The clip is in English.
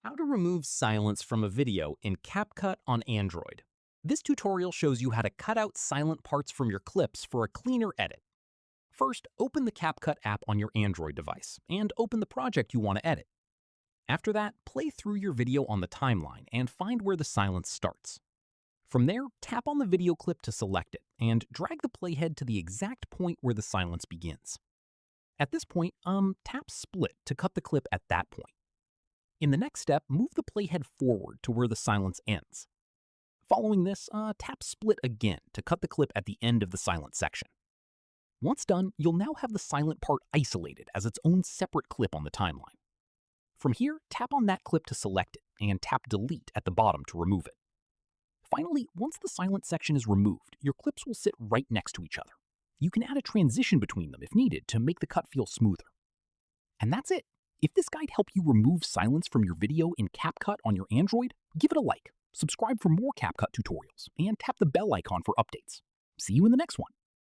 How to remove silence from a video in Capcut on Android. This tutorial shows you how to cut out silent parts from your clips for a cleaner edit. First, open the Capcut app on your Android device and open the project you want to edit. After that, play through your video on the timeline and find where the silence starts. From there, tap on the video clip to select it and drag the playhead to the exact point where the silence begins. At this point, tap Split to cut the clip at that point. In the next step, move the playhead forward to where the silence ends. Following this, tap Split again to cut the clip at the end of the silent section. Once done, you'll now have the silent part isolated as its own separate clip on the timeline. From here, tap on that clip to select it, and tap Delete at the bottom to remove it. Finally, once the silent section is removed, your clips will sit right next to each other. You can add a transition between them if needed to make the cut feel smoother. And that's it. If this guide helped you remove silence from your video in Capcut on your Android, give it a like, subscribe for more Capcut tutorials, and tap the bell icon for updates. See you in the next one.